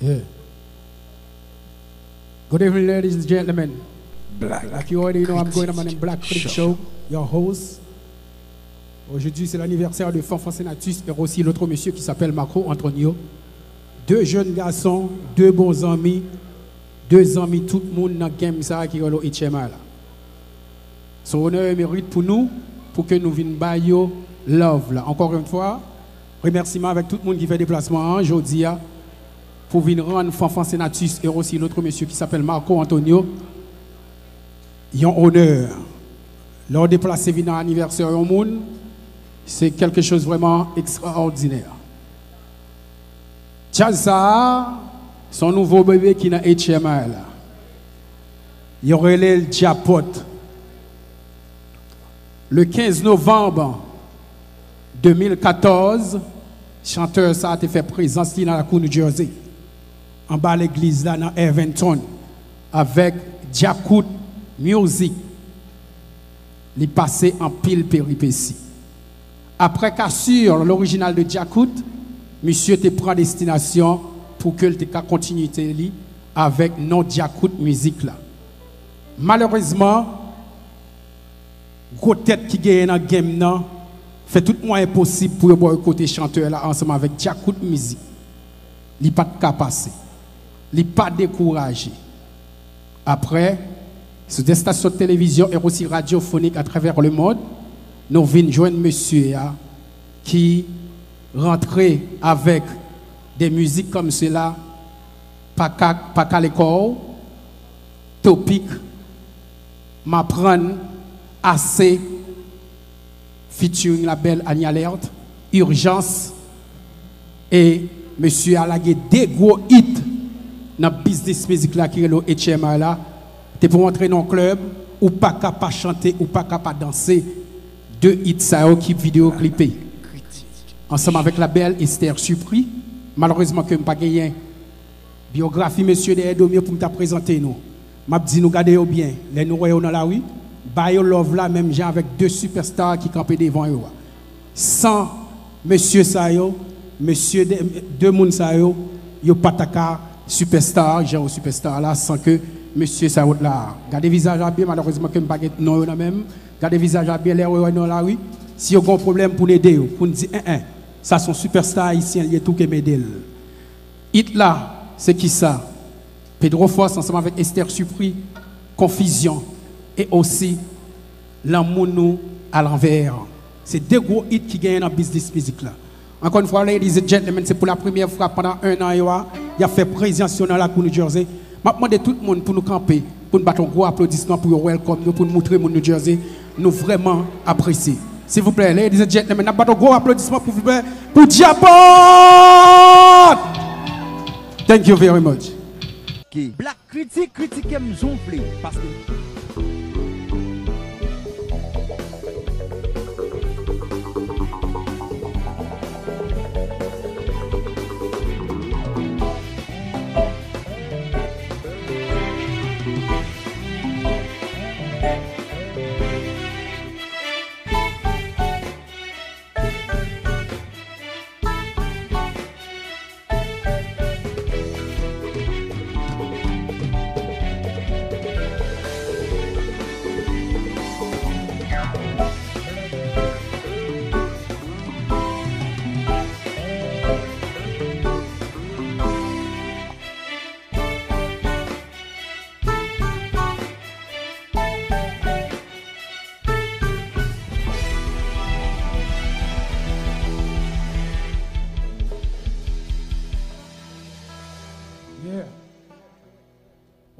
Yeah. Good evening, ladies and gentlemen. Like you already know, I'm going on my Black Critic Show, your host. Aujourd'hui, c'est l'anniversaire de Fanfan Senatus et aussi l'autre monsieur qui s'appelle Marco Antonio. Deux jeunes garçons, deux bons amis, deux amis, tout le monde dans le game ça qui est le HMA. Son honneur et mérite pour nous, pour que nous venions bailler love là. Encore une fois, remerciement avec tout le monde qui fait déplacement aujourd'hui pour venir rendre Fanfan Senatus et aussi l'autre monsieur qui s'appelle Marco Antonio. Ils ont honneur. Leur déplacer venir à l'anniversaire au monde, c'est quelque chose de vraiment extraordinaire. Tchaza, son nouveau bébé qui est dans HMA là. Il y aurait le Diapot. Le 15 novembre 2014, chanteur ça a été fait présence dans la cour New Jersey, en bas de l'église là dans Everton, avec Diakout Music. Il est passé en pile péripétie. Après qu'assure l'original de Diakout, monsieur te prend destination pour que tu continue avec non Diakout Music là. Malheureusement, gros tête qui gagne dans le game là, fait tout moyen possible pour boycotter chanteur là ensemble avec Diakout Music. Il n'est pas de passer. Il n'est pas découragé. Après, sur des stations de télévision et aussi radiophoniques à travers le monde, nous venons joindre monsieur qui rentrait avec des musiques comme cela, Paka l'école, Topic, M'apprendre, Assez, featuring la belle Annie Alerte, Urgence, et monsieur a lagué des gros hits dans le business music là qui est le HMA là. Tu pour entrer dans le club, ou pas capable de chanter, ou pas capable de danser. Deux hits ça qui vidéo clippé. Ensemble avec la belle Esther Supri. Malheureusement que je n'ai pas gagné biographie monsieur de Edomio pour me présenter nous. M'a dit nous garder bien, les nous voyons dans la rue, bayo love là même j'ai avec deux superstars qui campaient devant eux. Sans monsieur Sayo, monsieur deux moun Sayo, yo pataka superstar, j'ai un superstar là sans que monsieur Sayo là. Gardez visage bien malheureusement que me pas non même. Gardez visage bien les dans la rue. Si vous avez un problème pour l'aider, pour nous dire ça sont superstars ici, il y a tout qui m'aide. Hit là, c'est qui ça? Pedro Force ensemble avec Esther Supri, Confusion et aussi l'amour nous à l'envers. C'est deux gros hits qui gagnent dans le business music là. Encore une fois, ladies and gentlemen, c'est pour la première fois pendant un an, il a fait présence dans la cour New Jersey. Je demande tout le monde pour nous camper, pour nous battre un gros applaudissement pour nous welcome, pour nous montrer mon New Jersey. Nous vraiment apprécier. S'il vous plaît, ladies and gentlemen, nous battons un gros applaudissement pour vous plaît pour Diapot. Thank you very much. Black critique me zonflé parce que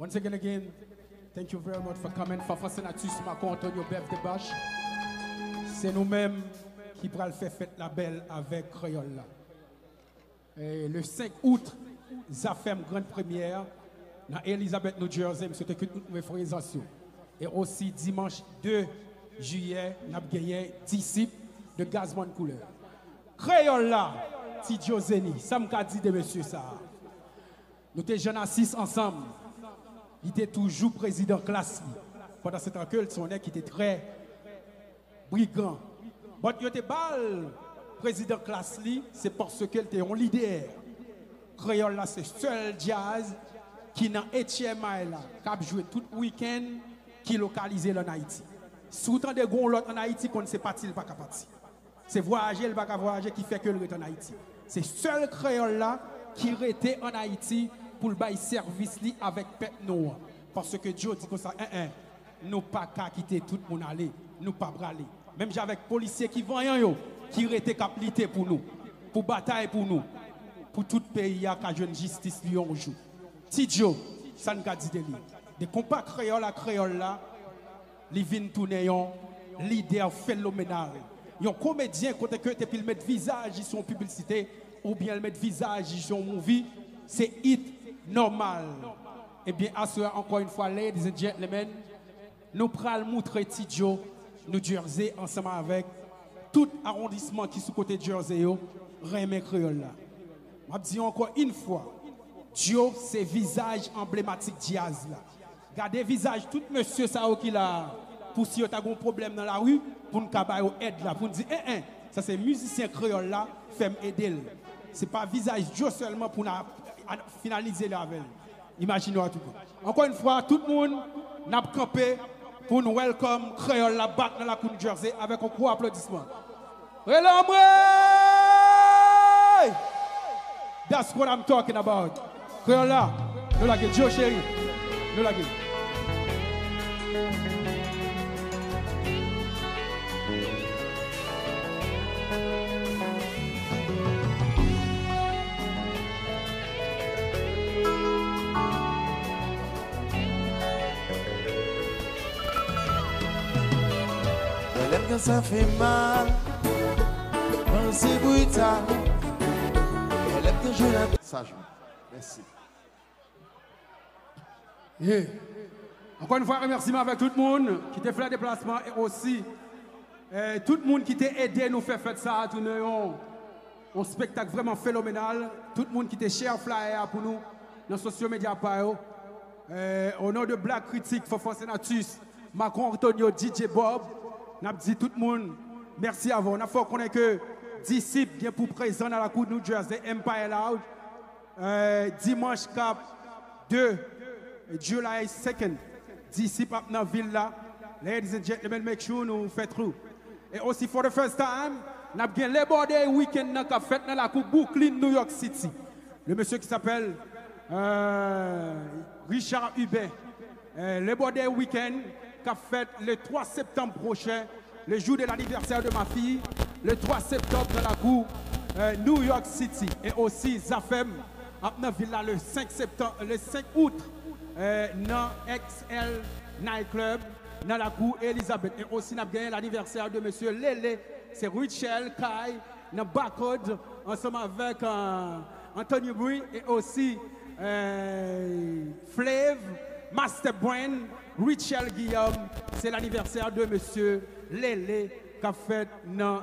Once again, thank you very much for coming. Fanfan Senatus, Marco Antonio, birthday bash. C'est nous-mêmes qui pourrons faire fête la belle avec Crayola. Et le 5 août, ça fait une grande première dans Elizabeth, New Jersey. C'était que toutes mes frères. Et aussi dimanche 2 juillet, nous avons gagné disciple de Gazman Couleur. Crayola, Tidjo Zeni, ça m'a dit de monsieur ça. Nous étions jeunes assis ensemble. Il était toujours président classe. Pendant ce temps que son qui était très brigand. Mais il était bal président classe, c'est parce qu'il était un leader. créole là, c'est seul jazz qui dans HMI là, qui a joué tout week-end, qui est localisé en Haïti. Si vous avez des l'autre en Haïti, qu'on ne sait pas s'il pas parti. C'est voyager, il va voyager qui fait que le en Haïti. C'est seul créole là qui était en Haïti pour le bail service avec peuple noir. Parce que Dieu dit que ça, nous pas qu'à quitter tout le monde aller, nous pas braler. Même avec policiers qui vont qui étaient capables pour nous, pour bataille pour nous, pour tout pays qui a une justice lui un jour. Si Dieu, ça nous a dit de lui. Des compas créoles à créole là, ils viennent tourner un leader phénoménal. Un comédien côté que tu peux mettre visage sur une publicité ou bien le mettre visage sur une movie, c'est hit normal. Eh bien, encore une fois, ladies and gentlemen, nous prenons montrer Tidjo, nous Jersey, ensemble avec tout arrondissement qui est sous côté de Jersey, Rémy Créole. Je dis encore une fois, Dieu, c'est visage emblématique jazz là. Gardez visage, tout monsieur ça qui là, pour si vous avez un problème dans la rue, pour nous aider là, pour nous dire, ça c'est musicien créole là, fait aider. Ce n'est pas visage Dieu seulement pour finaliser la veille. Imaginez-vous tout. Encore une fois, tout le monde n'a pas campé pour nous welcome créole la back dans la cour de Jersey avec un gros applaudissement. That's what I'm talking about. Créole là, nous la gueule, Joe chéri, nous la gueule. Quand ça fait mal, quand c'est brutal, elle aime que je la... Sagement, merci. Yeah. Encore une fois, remerciement avec tout le monde qui t'a fait le déplacement et aussi tout le monde qui t'a aidé à nous faire ça, tout un spectacle vraiment phénoménal. Tout le monde qui t'a cher flyer pour nous dans les sociaux médias. Au nom de Black Critique, Fofo Senatus, Macron Antonio, DJ Bob, n'a dit tout le monde, merci à vous. On a fait connaître que disciples bien pour présent dans la cour de New Jersey, Empire Lounge, dimanche cap 2, July 2nd, disciples dans la ville là. Ladies and gentlemen, make sure nous faisons through. Et aussi, for the first time, nous avons le Labor Day weekend qui a fait dans la cour Brooklyn, New York City. Le monsieur qui s'appelle Richard Hubert. Le Labor Day weekend qu'a fait le 3 septembre prochain, le jour de l'anniversaire de ma fille, le 3 septembre dans la cour New York City. Et aussi Zafem, à Villa le 5 septembre, le 5 août, dans XL Nightclub, dans la cour Elizabeth. Et aussi, nous avons gagné l'anniversaire de monsieur Lele, c'est Richel Kai, dans Barcode, ensemble avec Anthony Brie et aussi Flav, Master Brain, Richel Guillaume, c'est l'anniversaire de monsieur Lele qui a fait dans